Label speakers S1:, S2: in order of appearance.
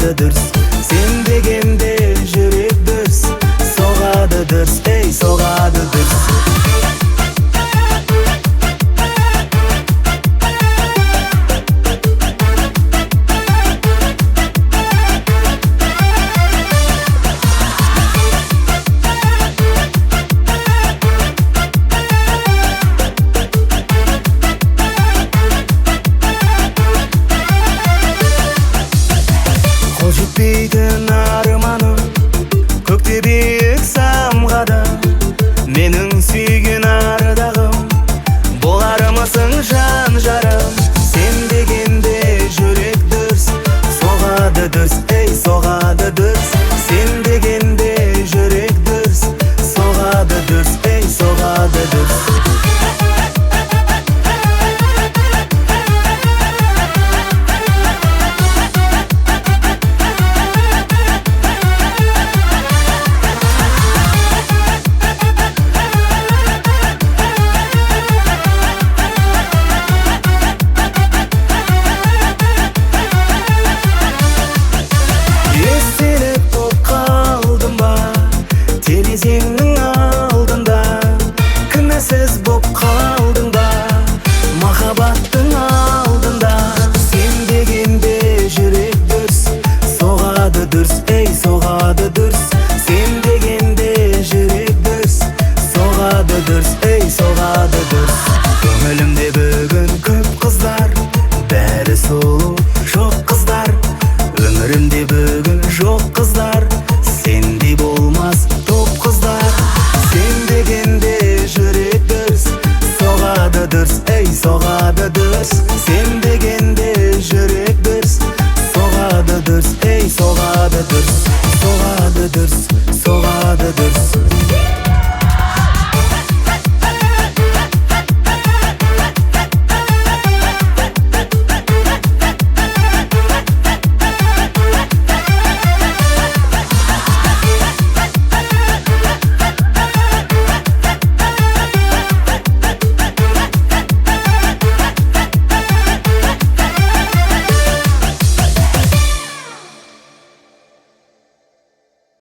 S1: соғады дүрс. Сен дегенде жүрек дүрс, соғады дүрс, ей, соғады дүрс. Қол жетпейтін арманым көкте биік самғады. Менің сүйген ардағым, боларымысың жан жарым. Сен дегенде жүрек дүрс, соғады дүрс, ей, соғады дүрс.